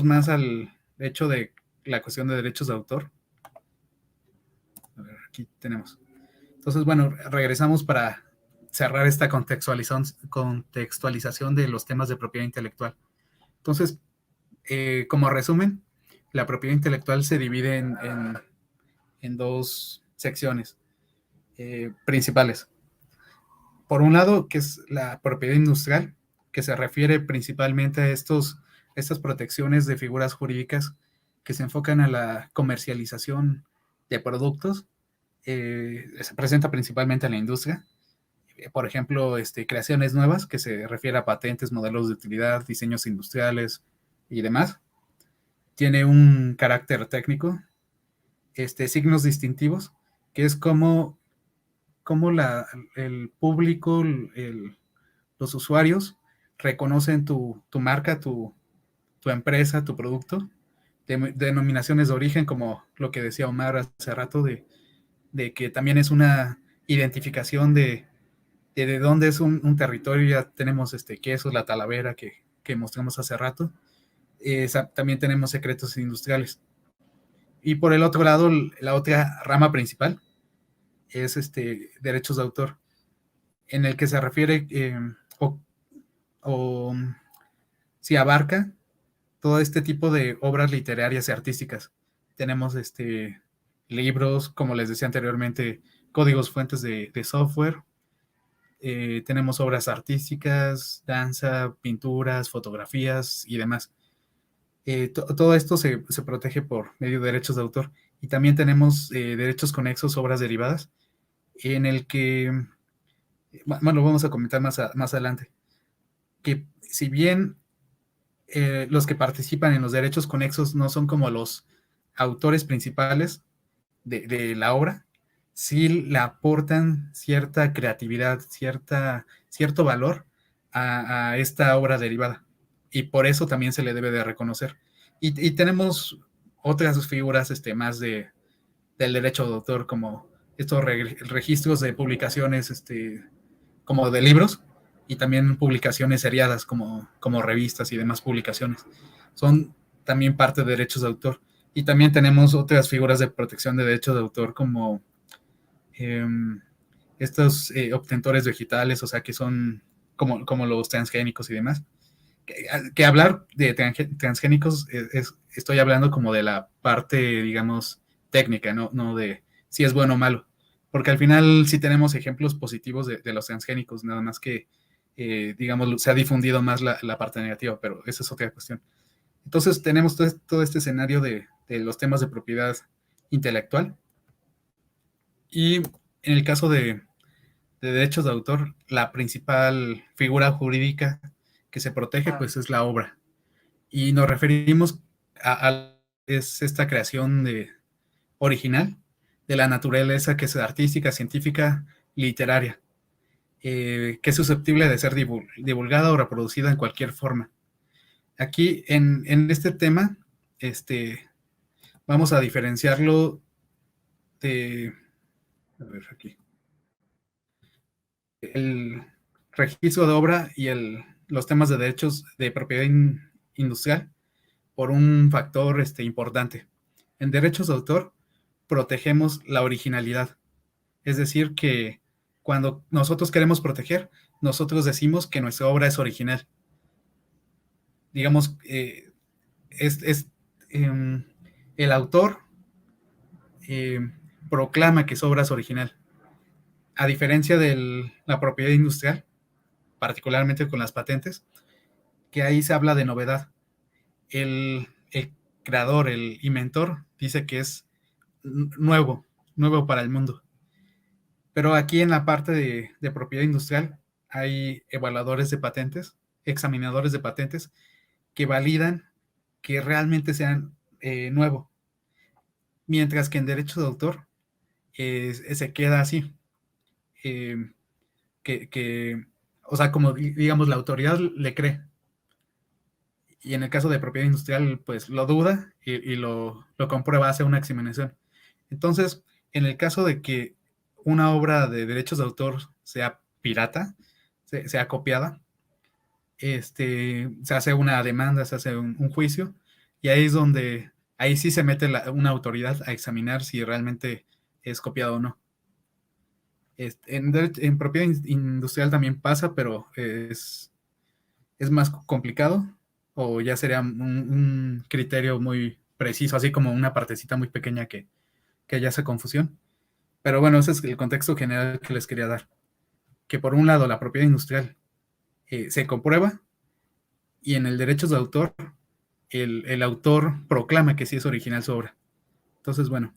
más al hecho de la cuestión de derechos de autor. A ver, aquí tenemos. Entonces, bueno, regresamos para cerrar esta contextualización de los temas de propiedad intelectual. Entonces, como resumen, la propiedad intelectual se divide en dos secciones principales. Por un lado, que es la propiedad industrial, que se refiere principalmente a estas protecciones de figuras jurídicas que se enfocan a la comercialización de productos. Se presenta principalmente en la industria. Por ejemplo, creaciones nuevas, que se refiere a patentes, modelos de utilidad, diseños industriales y demás. Tiene un carácter técnico, signos distintivos, que es como el público, los usuarios reconocen tu marca, tu empresa, tu producto, denominaciones de origen, como lo que decía Omar hace rato, de que también es una identificación de dónde es un territorio. Ya tenemos quesos, la Talavera que mostramos hace rato. También tenemos secretos industriales. Y por el otro lado, la otra rama principal es derechos de autor, en el que se refiere o si abarca todo este tipo de obras literarias y artísticas. Tenemos libros, como les decía anteriormente, códigos fuentes de software. Tenemos obras artísticas, danza, pinturas, fotografías y demás. Todo esto se protege por medio de derechos de autor. Y también tenemos derechos conexos, obras derivadas, en el que, bueno, lo vamos a comentar más adelante, que si bien los que participan en los derechos conexos no son como los autores principales de la obra, sí le aportan cierta creatividad, cierto valor a esta obra derivada. Y por eso también se le debe de reconocer. Y tenemos otras figuras más del derecho de autor, como estos registros de publicaciones como de libros, y también publicaciones seriadas como revistas y demás publicaciones. Son también parte de derechos de autor. Y también tenemos otras figuras de protección de derechos de autor, como estos obtentores digitales, o sea, que son como los transgénicos y demás. Que hablar de transgénicos estoy hablando como de la parte, digamos, técnica, no de si es bueno o malo. Porque al final sí tenemos ejemplos positivos de los transgénicos, nada más que, digamos, se ha difundido más la parte negativa, pero esa es otra cuestión. Entonces tenemos todo este escenario de los temas de propiedad intelectual. Y en el caso de derechos de autor, la principal figura jurídica que se protege pues es la obra. Y nos referimos es esta creación original de la naturaleza, que es artística, científica, literaria, que es susceptible de ser divulgada o reproducida en cualquier forma. Aquí en este tema vamos a diferenciarlo de, a ver aquí, el registro de obra y los temas de derechos de propiedad industrial por un factor importante. En derechos de autor protegemos la originalidad, es decir, que cuando nosotros queremos proteger, nosotros decimos que nuestra obra es original. Digamos, el autor proclama que su obra es original. A diferencia de la propiedad industrial, particularmente con las patentes, que ahí se habla de novedad. El creador, el inventor, dice que es nuevo para el mundo. Pero aquí en la parte de propiedad industrial hay evaluadores de patentes, examinadores de patentes, que validan que realmente sean nuevo. Mientras que en derecho de autor se queda así. O sea, como digamos, la autoridad le cree. Y en el caso de propiedad industrial, pues lo duda y lo comprueba, hace una examinación. Entonces, en el caso de que una obra de derechos de autor sea pirata, sea copiada, se hace una demanda, se hace un juicio, Y ahí es donde, ahí sí se mete una autoridad a examinar si realmente es copiado o no. En propiedad industrial también pasa, pero es más complicado o ya sería un criterio muy preciso, así como una partecita muy pequeña que ya hace confusión. Pero bueno, ese es el contexto general que les quería dar. Que por un lado la propiedad industrial se comprueba y en el derecho de autor el autor proclama que sí es original su obra. Entonces, bueno,